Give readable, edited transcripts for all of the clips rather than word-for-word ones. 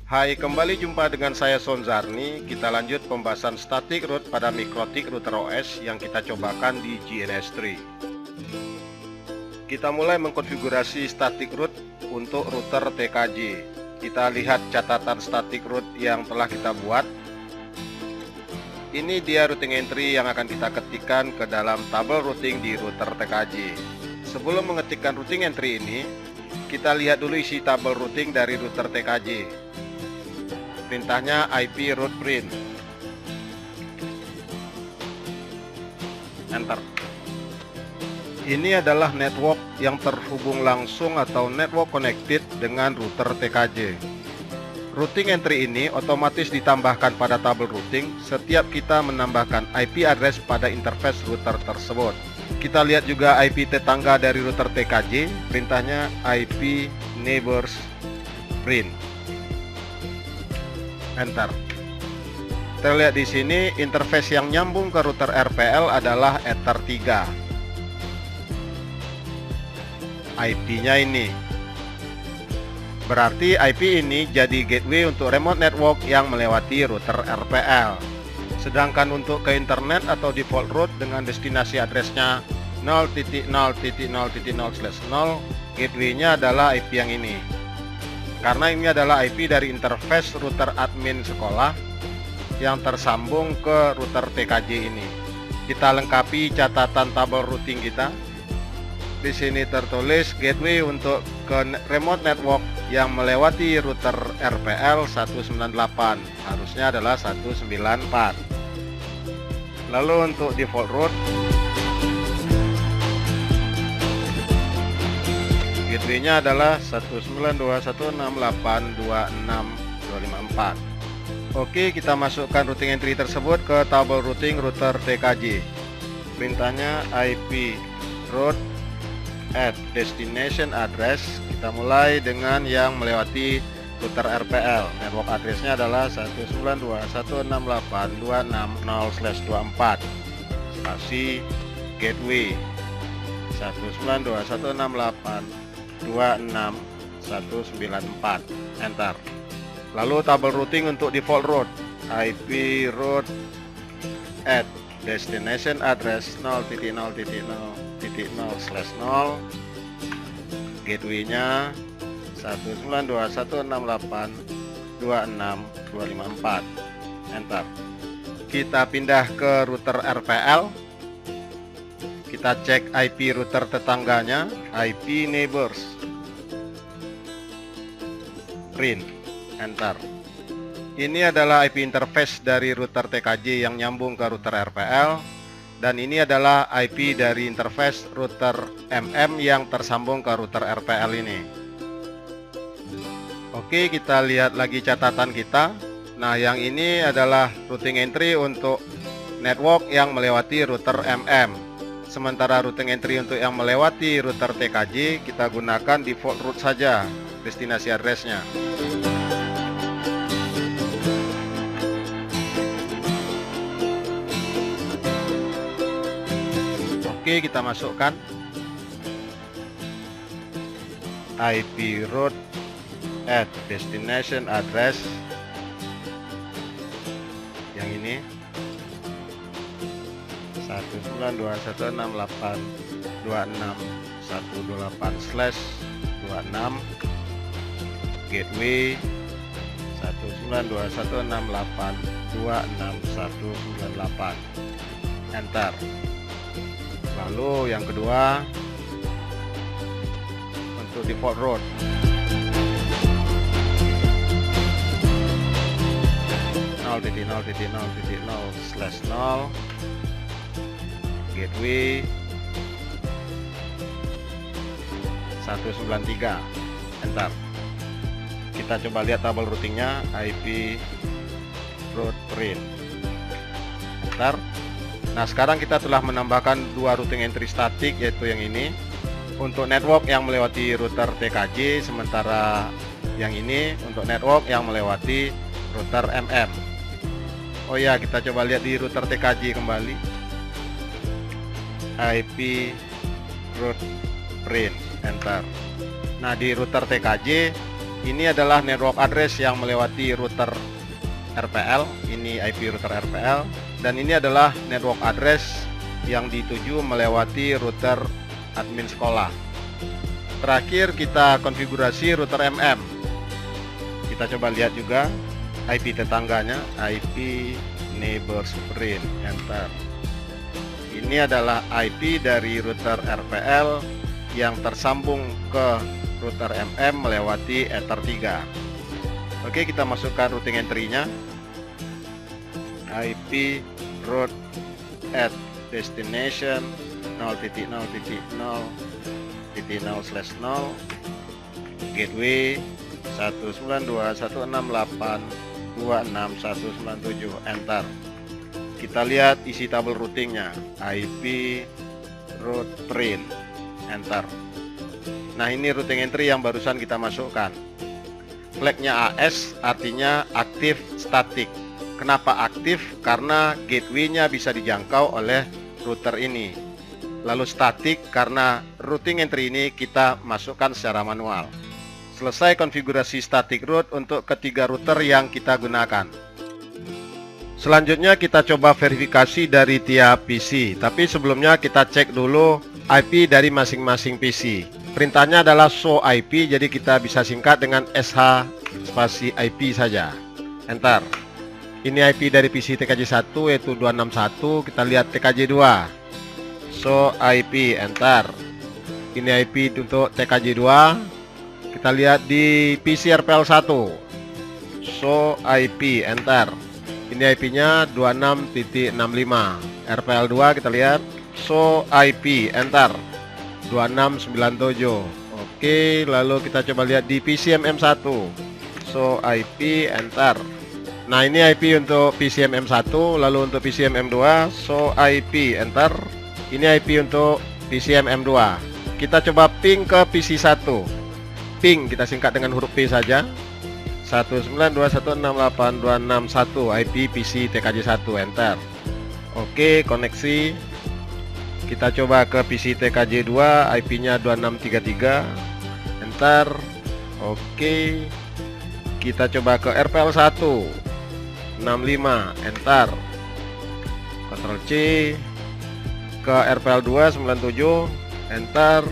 Hai, kembali jumpa dengan saya Sonzarni. Kita lanjut pembahasan static root pada Mikrotik Router OS yang kita cobakan di GNS3. Kita mulai mengkonfigurasi static root untuk router TKJ. Kita lihat catatan static root yang telah kita buat. Ini dia routing entry yang akan kita ketikkan ke dalam tabel routing di router TKJ. Sebelum mengetikkan routing entry ini, kita lihat dulu isi tabel routing dari router TKJ. Perintahnya IP root print. Enter. Ini adalah network yang terhubung langsung atau network connected dengan router TKJ. Routing entry ini otomatis ditambahkan pada tabel routing setiap kita menambahkan IP address pada interface router tersebut. Kita lihat juga IP tetangga dari router TKJ. Perintahnya IP neighbors print. Enter. Kita lihat di sini interface yang nyambung ke router RPL adalah Ether 3. IP-nya ini. Berarti IP ini jadi gateway untuk remote network yang melewati router RPL. Sedangkan untuk ke internet atau default route dengan destinasi addressnya 0.0.0.0/0, gateway-nya adalah IP yang ini. Karena ini adalah IP dari interface router admin sekolah yang tersambung ke router TKJ ini. Kita lengkapi catatan tabel routing kita. Di sini tertulis gateway untuk ke remote network yang melewati router RPL 198. Harusnya adalah 194. Lalu untuk default route, gateway-nya adalah 192.168.26.254. Oke, kita masukkan routing entry tersebut ke tabel routing router TKJ. Perintahnya IP route add destination address. Kita mulai dengan yang melewati router RPL. Network address-nya adalah 192.168.260/24. Spasi gateway 192.168.26194. Enter. Lalu tabel routing untuk default route, IP route add destination address 0.0.0.0/0, gateway-nya 192.168.26254. Enter. Kita pindah ke router RPL. Kita cek IP router tetangganya, IP neighbors print. Enter. Ini adalah IP interface dari router TKJ yang nyambung ke router RPL, dan ini adalah IP dari interface router MM yang tersambung ke router RPL ini. Oke, kita lihat lagi catatan kita. Nah, yang ini adalah routing entry untuk network yang melewati router MM. Sementara routing entry untuk yang melewati router TKJ kita gunakan default route saja, destinasi addressnya. Oke, kita masukkan IP route add destination address yang ini 192.168.2618/26, gateway 192.168.26198. Enter. Lalu yang kedua untuk default route, (0.0.0.0/0, gateway 193. Enter. Kita coba lihat tabel routingnya, IP route print. Enter. Nah, sekarang kita telah menambahkan dua routing entry static, yaitu yang ini untuk network yang melewati router TKJ, sementara yang ini untuk network yang melewati router MM. Oh ya, kita coba lihat di router TKJ kembali, IP route print. Enter. Nah, di router TKJ Ini adalah network address yang melewati router RPL. Ini IP router RPL. Dan ini adalah network address yang dituju melewati router admin sekolah. Terakhir kita konfigurasi router MM. Kita coba lihat juga IP tetangganya, IP neighbors print, enter. Ini adalah IP dari router RPL yang tersambung ke router MM melewati Ether 3. Oke, kita masukkan routing entry-nya. IP route at destination 0.0.0.0/0 gateway 192.168.26.197, enter. Kita lihat isi tabel routingnya, IP route print, enter. Nah, ini routing entry yang barusan kita masukkan. Flagnya AS artinya aktif statik. Kenapa aktif? Karena gateway-nya bisa dijangkau oleh router ini. Lalu statik karena routing entry ini kita masukkan secara manual. Selesai konfigurasi static route untuk ketiga router yang kita gunakan. Selanjutnya kita coba verifikasi dari tiap PC. Tapi sebelumnya kita cek dulu IP dari masing-masing PC. Perintahnya adalah show IP, jadi kita bisa singkat dengan SH spasi IP saja. Enter. Ini IP dari PC TKJ1 yaitu 261. Kita lihat TKJ2. Show IP, enter. Ini IP untuk TKJ2. Kita lihat di PC RPL1. Show IP, enter. Ini IP-nya 26.65. RPL2 kita lihat. Show IP, enter. 2697. Oke, lalu kita coba lihat di PC MM1. Show IP, enter. Nah, ini IP untuk PC MM1. Lalu untuk PC MM2, show IP, enter. Ini IP untuk PC MM2. Kita coba ping ke PC1. Ping kita singkat dengan huruf P saja. 192.168.261 IP PC TKJ1, enter. Oke, koneksi. Kita coba ke PC TKJ2, IP-nya 2633, enter. Oke. Kita coba ke RPL1 65, enter. Ctrl C. Ke RPL2 97, enter.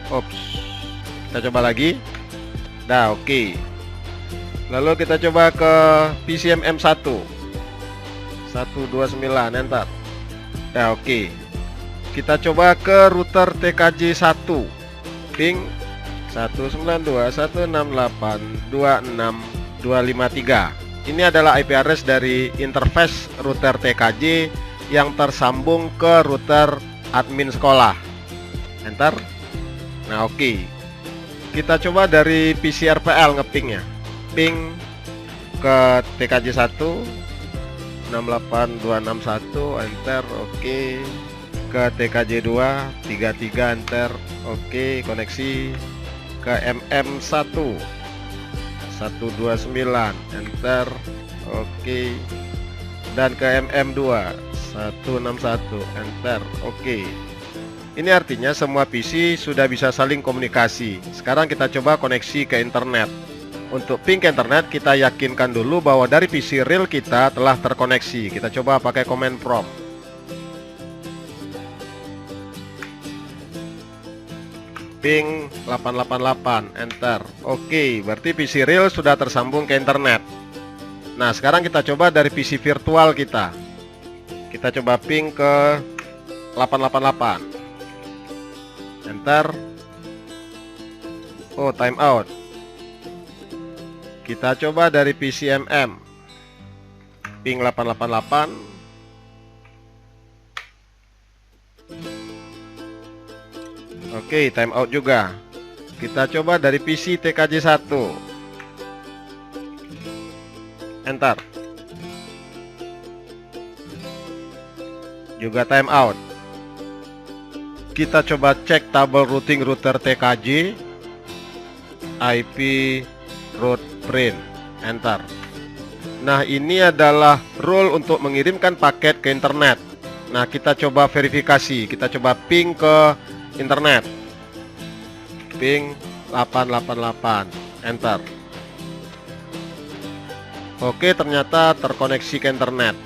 Ops. Kita coba lagi. Nah, oke. Lalu kita coba ke PCMM1 129, enter. Ya, oke. Kita coba ke router TKJ1. Ping 192.168.26.253. Ini adalah IP address dari interface router TKJ yang tersambung ke router admin sekolah. Enter. Nah, oke. Kita coba dari PC RPL ngepingnya. Ping ke TKJ1 68261, enter. Oke. Ke TKJ2 33, enter. Oke, koneksi ke MM1 129, enter. Oke. Dan ke MM2 161, enter. Oke. Ini artinya semua PC sudah bisa saling komunikasi. Sekarang kita coba koneksi ke internet. Untuk ping ke internet, kita yakinkan dulu bahwa dari PC real kita telah terkoneksi. Kita coba pakai command prompt. Ping 888, enter. Oke, berarti PC real sudah tersambung ke internet. Nah, sekarang kita coba dari PC virtual kita. Kita coba ping ke 888. Enter. Oh, timeout. Kita coba dari PCMM. Ping 888. Oke, timeout juga. Kita coba dari PC TKJ1. Enter. Juga timeout. Kita coba cek tabel routing router TKJ. IP route print, enter. Nah, ini adalah rule untuk mengirimkan paket ke internet. Nah, kita coba verifikasi. Kita coba ping ke internet. Ping 888, enter. Oke, ternyata terkoneksi ke internet.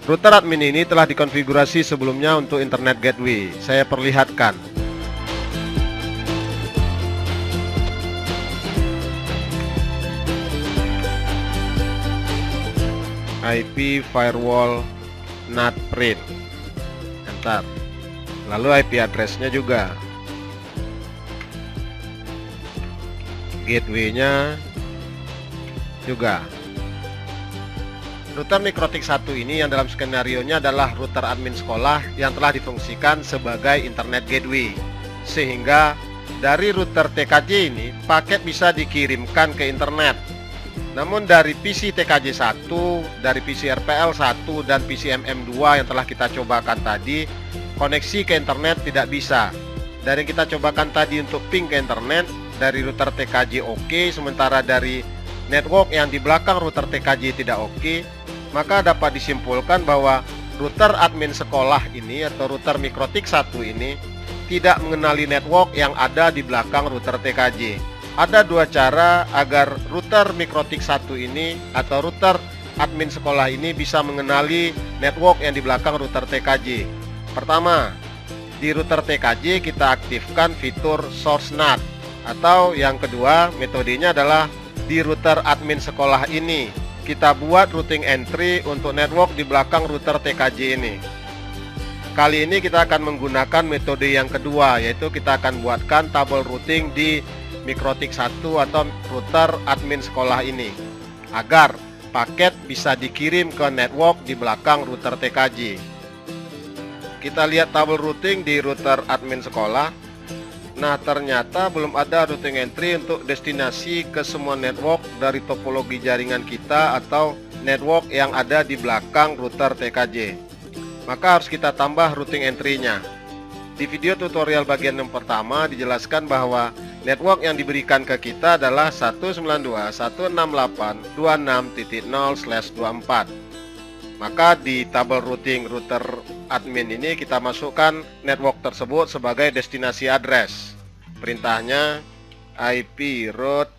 Router admin ini telah dikonfigurasi sebelumnya untuk internet gateway. Saya perlihatkan. IP firewall NAT print, enter. Lalu IP address-nya juga, gateway-nya juga. Router Mikrotik 1 ini yang dalam skenario-nya adalah router admin sekolah yang telah difungsikan sebagai internet gateway, sehingga dari router TKJ ini paket bisa dikirimkan ke internet. Namun dari PC TKJ 1, dari PC RPL 1 dan PC MM2 yang telah kita cobakan tadi, koneksi ke internet tidak bisa. Dari yang kita cobakan tadi untuk ping ke internet, dari router TKJ oke, sementara dari network yang di belakang router TKJ tidak oke, maka dapat disimpulkan bahwa router admin sekolah ini atau router Mikrotik 1 ini tidak mengenali network yang ada di belakang router TKJ. Ada dua cara agar router Mikrotik 1 ini atau router admin sekolah ini bisa mengenali network yang di belakang router TKJ. Pertama, di router TKJ kita aktifkan fitur source NAT, atau yang kedua metodenya adalah di router admin sekolah ini kita buat routing entry untuk network di belakang router TKJ ini. Kali ini kita akan menggunakan metode yang kedua, yaitu kita akan buatkan tabel routing di Mikrotik 1 atau router admin sekolah ini agar paket bisa dikirim ke network di belakang router TKJ. Kita lihat tabel routing di router admin sekolah. Nah, ternyata belum ada routing entry untuk destinasi ke semua network dari topologi jaringan kita atau network yang ada di belakang router TKJ. Maka harus kita tambah routing entry-nya. Di video tutorial bagian yang pertama dijelaskan bahwa network yang diberikan ke kita adalah 192.168.26.0/24. Maka di tabel routing router admin ini kita masukkan network tersebut sebagai destinasi address. Perintahnya IP route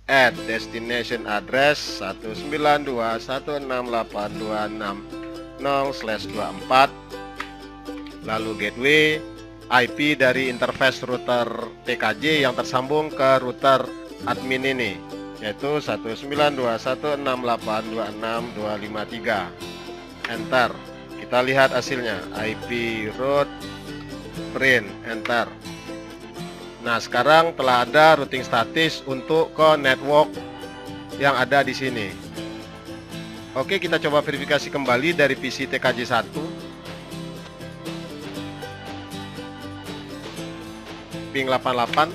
at destination address 192.168.26.0/24. Lalu gateway IP dari interface router TKJ yang tersambung ke router admin ini, yaitu 192.168.26.253. Enter. Kita lihat hasilnya, IP route print, enter. Nah, sekarang telah ada routing statis untuk ke network yang ada di sini. Oke, kita coba verifikasi kembali dari PC TKJ 1. Ping 88.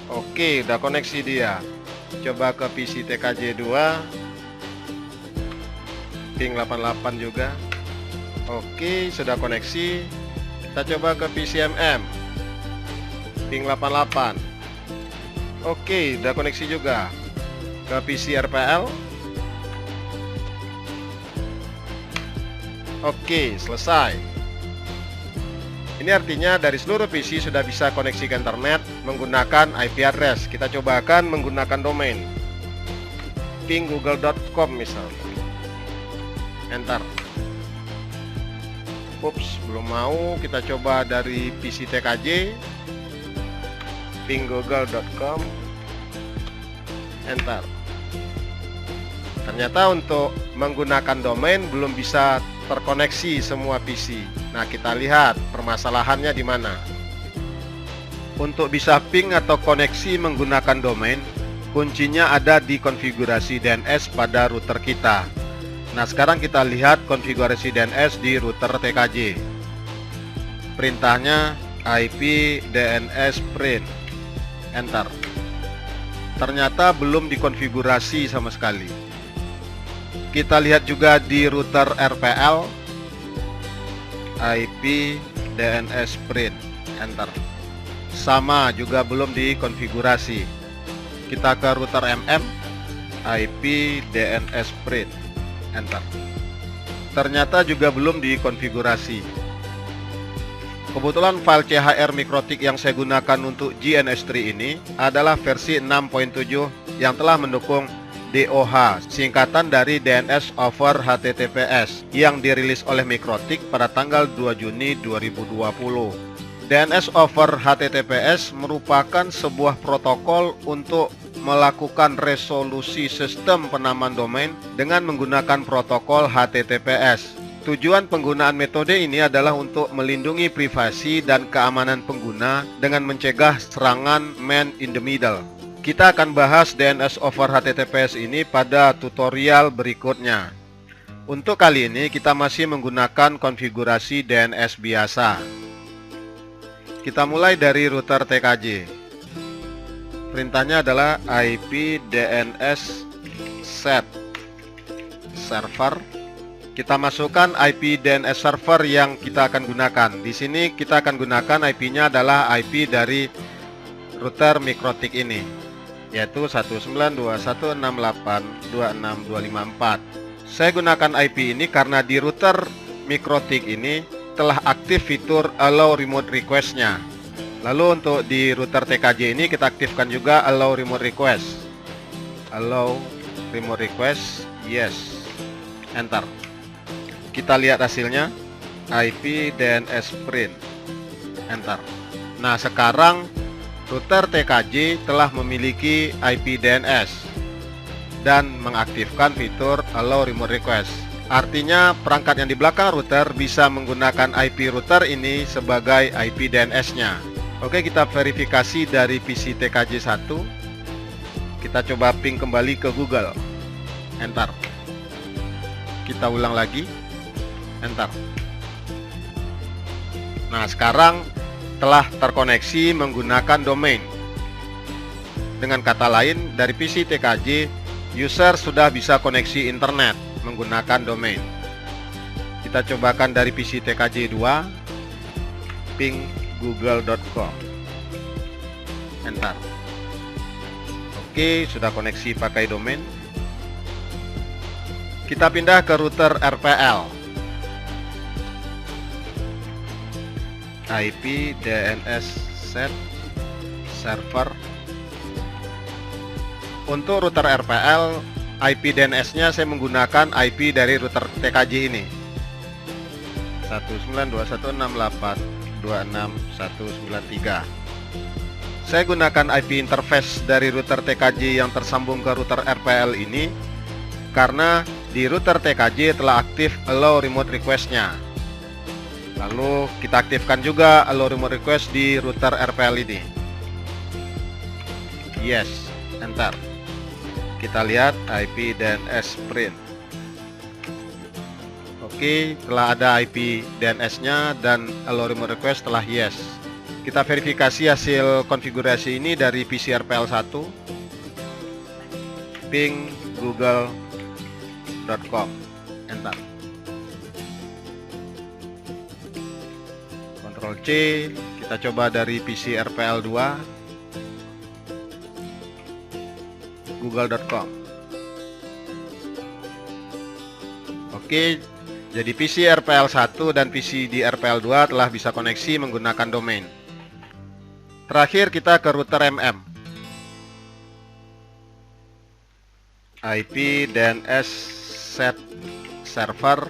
Oke, udah koneksi dia. Coba ke PC TKJ 2. Ping 88 juga. Oke, sudah koneksi. Kita coba ke PC MM. Ping 88. Oke, udah koneksi juga. Ke PC RPL. Oke, selesai. Ini artinya dari seluruh PC sudah bisa koneksi ke internet menggunakan IP address. Kita cobakan menggunakan domain ping google.com misalnya. Enter. Ups, belum mau. Kita coba dari PC TKJ ping google.com. Enter. Ternyata untuk menggunakan domain belum bisa terkoneksi semua PC. Nah, kita lihat permasalahannya di mana. Untuk bisa ping atau koneksi menggunakan domain, kuncinya ada di konfigurasi DNS pada router kita. Nah, sekarang kita lihat konfigurasi DNS di router TKJ. Perintahnya IP DNS print, enter. Ternyata belum dikonfigurasi sama sekali. Kita lihat juga di router RPL, IP DNS print, enter. Sama, juga belum dikonfigurasi. Kita ke router MM, IP DNS print, enter. Ternyata juga belum dikonfigurasi. Kebetulan file CHR Mikrotik yang saya gunakan untuk GNS3 ini adalah versi 6.7 yang telah mendukung DOH, singkatan dari DNS over HTTPS, yang dirilis oleh Mikrotik pada tanggal 2 Juni 2020. DNS over HTTPS merupakan sebuah protokol untuk melakukan resolusi sistem penamaan domain dengan menggunakan protokol HTTPS. Tujuan penggunaan metode ini adalah untuk melindungi privasi dan keamanan pengguna dengan mencegah serangan man in the middle. Kita akan bahas DNS over HTTPS ini pada tutorial berikutnya. Untuk kali ini kita masih menggunakan konfigurasi DNS biasa. Kita mulai dari router TKJ. Perintahnya adalah IP DNS set server. Kita masukkan IP DNS server yang kita akan gunakan. Di sini kita akan gunakan IP-nya adalah IP dari router Mikrotik ini, yaitu 192.168.26.254. Saya gunakan IP ini karena di router Mikrotik ini telah aktif fitur Allow Remote Request-nya. Lalu untuk di router TKJ ini kita aktifkan juga Allow Remote Request. Allow Remote Request, yes. Enter. Kita lihat hasilnya, IP DNS print. Enter. Nah, sekarang router TKJ telah memiliki IP DNS dan mengaktifkan fitur Allow Remote Request. Artinya perangkat yang di belakang router bisa menggunakan IP router ini sebagai IP DNS-nya. Oke, kita verifikasi dari PC TKJ 1. Kita coba ping kembali ke Google. Enter. Kita ulang lagi. Enter. Nah, sekarang telah terkoneksi menggunakan domain. Dengan kata lain, dari PC TKJ, user sudah bisa koneksi internet menggunakan domain. Kita cobakan dari PC TKJ 2, ping google.com. Enter. Oke, sudah koneksi pakai domain. Kita pindah ke router RPL. IP DNS set server. Untuk router RPL, IP DNS-nya saya menggunakan IP dari router TKJ ini, 192.168.26.193. Saya gunakan IP interface dari router TKJ yang tersambung ke router RPL ini karena di router TKJ telah aktif Allow Remote Request-nya. Lalu kita aktifkan juga Allow Remote Request di router RPL ini. Yes, enter. Kita lihat IP DNS print. Oke, telah ada IP DNS-nya dan Allow Remote Request telah yes. Kita verifikasi hasil konfigurasi ini dari PC RPL 1. Ping google.com. Enter. Ctrl C, kita coba dari PC RPL 2, google.com. Oke, jadi PC RPL 1 dan PC di RPL 2 telah bisa koneksi menggunakan domain. Terakhir kita ke router MM. IP DNS set server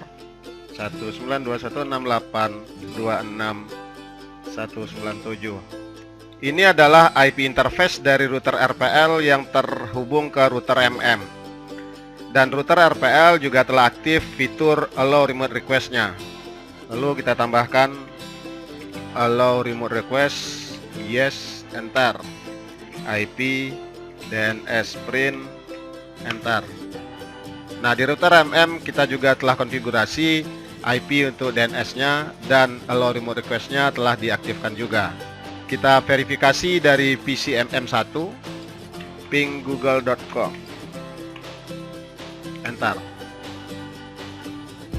192.168.26.197. Ini adalah IP interface dari router RPL yang terhubung ke router MM. Dan router RPL juga telah aktif fitur Allow Remote Request-nya. Lalu kita tambahkan Allow Remote Request, yes, enter. IP DNS print, enter. Nah, di router MM kita juga telah konfigurasi IP untuk DNS-nya dan Allow Remote Request-nya telah diaktifkan juga. Kita verifikasi dari PC MM1, ping google.com. Enter.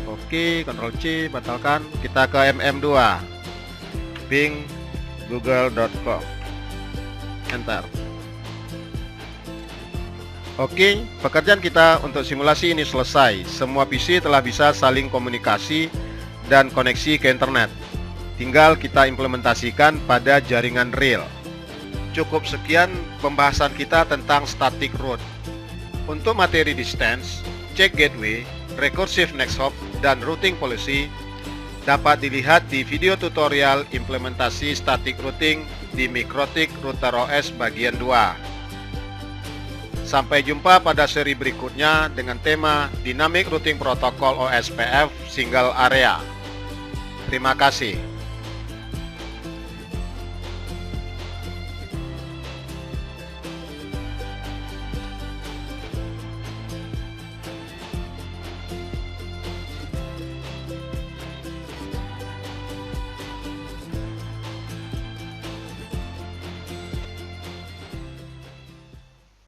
Oke, Ctrl C, batalkan. Kita ke MM2, ping google.com. Enter. Oke, pekerjaan kita untuk simulasi ini selesai. Semua PC telah bisa saling komunikasi dan koneksi ke internet. tinggal kita implementasikan pada jaringan real. Cukup sekian pembahasan kita tentang static route. Untuk materi distance, check gateway, recursive next hop, dan routing policy dapat dilihat di video tutorial implementasi static routing di Mikrotik Router OS bagian 2. Sampai jumpa pada seri berikutnya dengan tema Dynamic Routing Protocol OSPF Single Area. Terima kasih.